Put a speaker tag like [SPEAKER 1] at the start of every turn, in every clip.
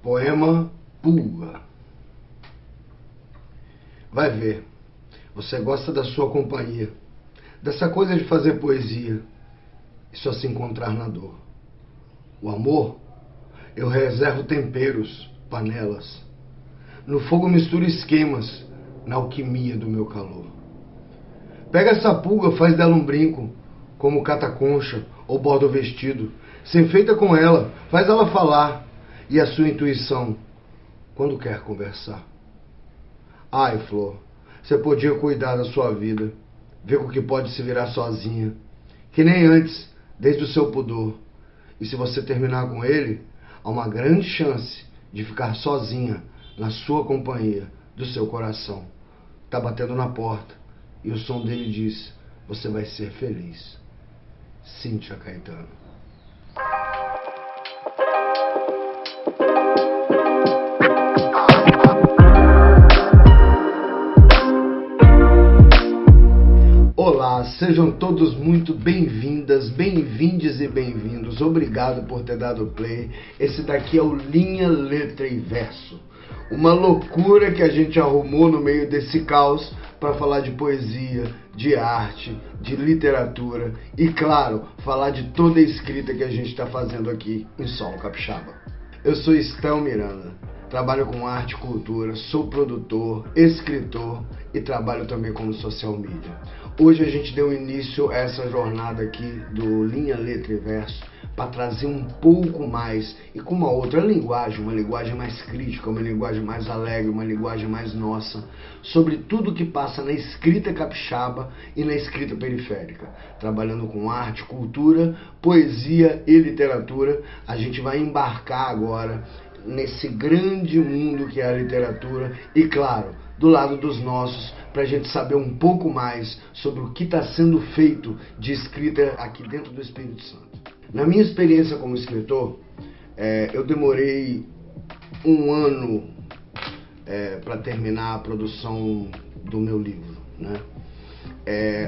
[SPEAKER 1] Poema Pulga. Vai ver, você gosta da sua companhia, dessa coisa de fazer poesia e só se encontrar na dor. O amor, eu reservo temperos, panelas. No fogo misturo esquemas, na alquimia do meu calor. Pega essa pulga, faz dela um brinco, como cata-concha ou borda o vestido. Se enfeita com ela, faz ela falar, e a sua intuição, quando quer conversar. Ai, flor, você podia cuidar da sua vida, ver com que pode se virar sozinha, que nem antes, desde o seu pudor. E se você terminar com ele, há uma grande chance de ficar sozinha na sua companhia, do seu coração. Tá batendo na porta, e o som dele diz, você vai ser feliz. Cíntia Caetano. Olá, sejam todos muito bem-vindas, bem-vindes e bem-vindos. Obrigado por ter dado play. Esse daqui é o Linha, Letra e Verso. Uma loucura que a gente arrumou no meio desse caos para falar de poesia, de arte, de literatura e, claro, falar de toda a escrita que a gente está fazendo aqui em solo capixaba. Eu sou Estão Miranda, trabalho com arte e cultura, sou produtor, escritor e trabalho também como social media. Hoje a gente deu início a essa jornada aqui do Linha, Letra e Verso para trazer um pouco mais e com uma outra linguagem, uma linguagem mais crítica, uma linguagem mais alegre, uma linguagem mais nossa, sobre tudo que passa na escrita capixaba e na escrita periférica. Trabalhando com arte, cultura, poesia e literatura, a gente vai embarcar agora nesse grande mundo que é a literatura e, claro, do lado dos nossos, para a gente saber um pouco mais sobre o que está sendo feito de escrita aqui dentro do Espírito Santo. Na minha experiência como escritor, eu demorei um ano para terminar a produção do meu livro, né?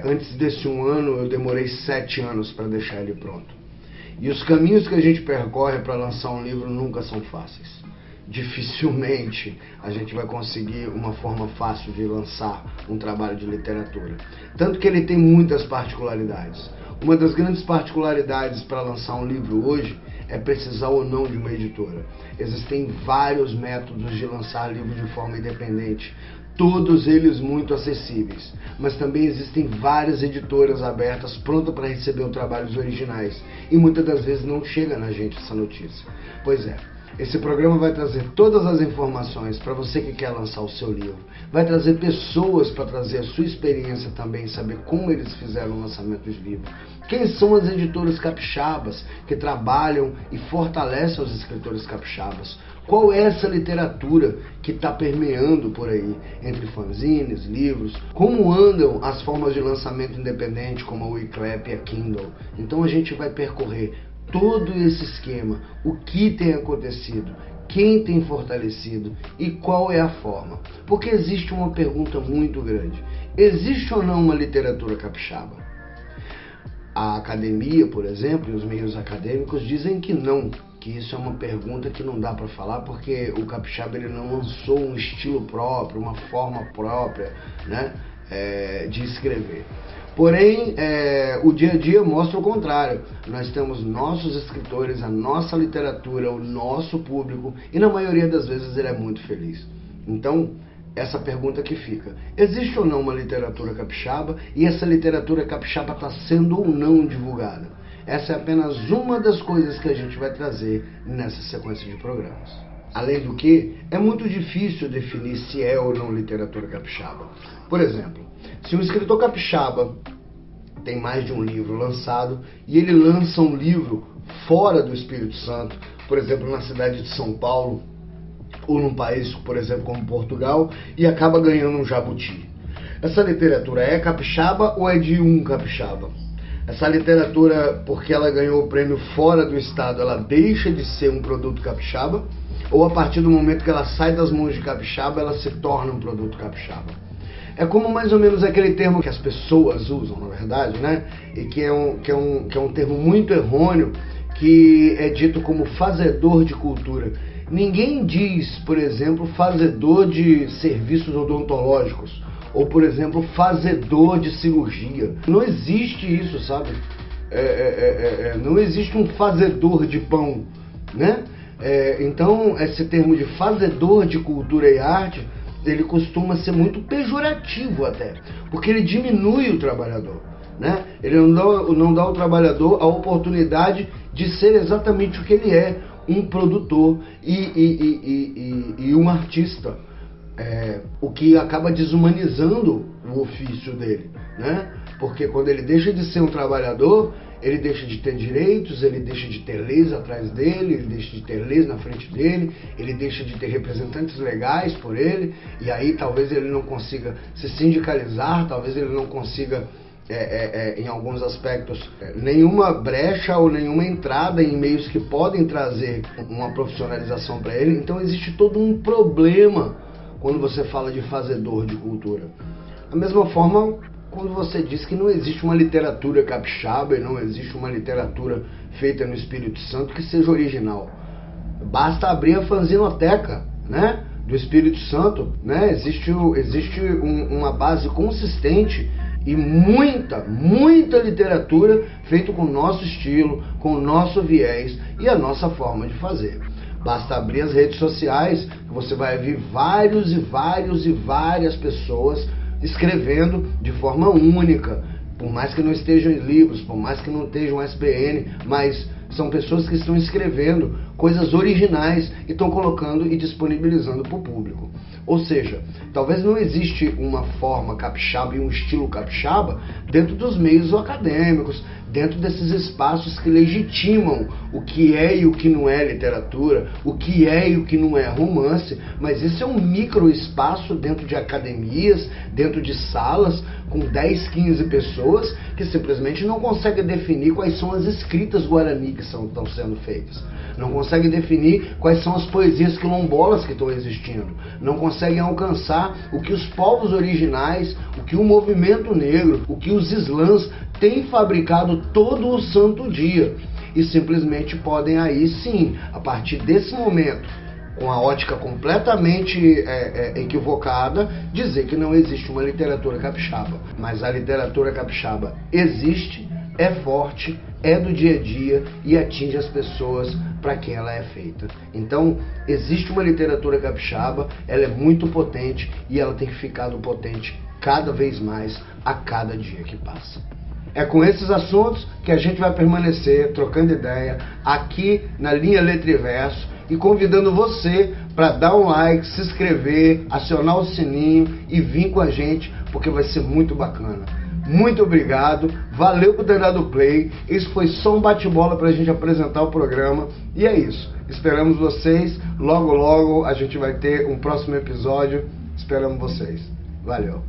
[SPEAKER 1] Antes desse um ano, eu demorei 7 anos para deixar ele pronto. E os caminhos que a gente percorre para lançar um livro nunca são fáceis. Dificilmente a gente vai conseguir uma forma fácil de lançar um trabalho de literatura. Tanto que ele tem muitas particularidades. Uma das grandes particularidades para lançar um livro hoje é precisar ou não de uma editora. Existem vários métodos de lançar livros de forma independente, todos eles muito acessíveis, mas também existem várias editoras abertas prontas para receber os trabalhos originais e muitas das vezes não chega na gente essa notícia. Pois é. Esse programa vai trazer todas as informações para você que quer lançar o seu livro. Vai trazer pessoas para trazer a sua experiência também, saber como eles fizeram o lançamento dos livros. Quem são as editoras capixabas que trabalham e fortalecem os escritores capixabas? Qual é essa literatura que está permeando por aí, entre fanzines, livros? Como andam as formas de lançamento independente, como a Wiclap e a Kindle? Então a gente vai percorrer todo esse esquema, o que tem acontecido, quem tem fortalecido e qual é a forma. Porque existe uma pergunta muito grande. Existe ou não uma literatura capixaba? A academia, por exemplo, e os meios acadêmicos dizem que não, que isso é uma pergunta que não dá para falar porque o capixaba ele não lançou um estilo próprio, uma forma própria, né, de escrever. Porém, o dia a dia mostra o contrário. Nós temos nossos escritores, a nossa literatura, o nosso público, e na maioria das vezes ele é muito feliz. Então, essa pergunta que fica: existe ou não uma literatura capixaba? E essa literatura capixaba está sendo ou não divulgada? Essa é apenas uma das coisas que a gente vai trazer nessa sequência de programas. Além do que, é muito difícil definir se é ou não literatura capixaba. Por exemplo, se um escritor capixaba tem mais de um livro lançado e ele lança um livro fora do Espírito Santo, por exemplo, na cidade de São Paulo, ou num país, por exemplo, como Portugal, e acaba ganhando um jabuti. Essa literatura é capixaba ou é de um capixaba? Essa literatura, porque ela ganhou o prêmio fora do estado, ela deixa de ser um produto capixaba? Ou a partir do momento que ela sai das mãos de capixaba, ela se torna um produto capixaba? É como mais ou menos aquele termo que as pessoas usam, na verdade, né? E que é um termo muito errôneo, que é dito como fazedor de cultura. Ninguém diz, por exemplo, fazedor de serviços odontológicos, ou, por exemplo, fazedor de cirurgia. Não existe isso, sabe? Não existe um fazedor de pão, né? Então, esse termo de fazedor de cultura e arte, ele costuma ser muito pejorativo até, porque ele diminui o trabalhador, né? Ele não dá ao trabalhador a oportunidade de ser exatamente o que ele é, um produtor e um artista, o que acaba desumanizando o ofício dele, né? Porque quando ele deixa de ser um trabalhador, ele deixa de ter direitos, ele deixa de ter leis atrás dele, ele deixa de ter leis na frente dele, ele deixa de ter representantes legais por ele, e aí talvez ele não consiga se sindicalizar, talvez ele não consiga, em alguns aspectos, nenhuma brecha ou nenhuma entrada em meios que podem trazer uma profissionalização para ele. Então existe todo um problema quando você fala de fazedor de cultura. Da mesma forma, quando você diz que não existe uma literatura capixaba e não existe uma literatura feita no Espírito Santo que seja original. Basta abrir a fanzinoteca, né, do Espírito Santo, né? Existe uma base consistente e muita literatura feita com o nosso estilo, com o nosso viés e a nossa forma de fazer. Basta abrir as redes sociais que você vai ver várias pessoas escrevendo de forma única, por mais que não estejam em livros, por mais que não estejam SBN, mas são pessoas que estão escrevendo coisas originais e estão colocando e disponibilizando para o público. Ou seja, talvez não existe uma forma capixaba e um estilo capixaba dentro dos meios acadêmicos, dentro desses espaços que legitimam o que é e o que não é literatura, o que é e o que não é romance, mas esse é um micro espaço dentro de academias, dentro de salas com 10, 15 pessoas que simplesmente não conseguem definir quais são as escritas guarani que estão sendo feitas, não conseguem definir quais são as poesias quilombolas que estão existindo, não conseguem alcançar o que os povos originais, o que o movimento negro, o que os slams têm fabricado todo o santo dia, e simplesmente podem aí sim, a partir desse momento, com a ótica completamente equivocada, dizer que não existe uma literatura capixaba. Mas a literatura capixaba existe, é forte, é do dia a dia e atinge as pessoas para quem ela é feita. Então, existe uma literatura capixaba, ela é muito potente e ela tem ficado potente cada vez mais a cada dia que passa. É com esses assuntos que a gente vai permanecer trocando ideia aqui na Linha Letra e Verso e convidando você para dar um like, se inscrever, acionar o sininho e vir com a gente, porque vai ser muito bacana. Muito obrigado, valeu por ter dado play, isso foi só um bate-bola para a gente apresentar o programa e é isso. Esperamos vocês, logo a gente vai ter um próximo episódio, esperamos vocês. Valeu!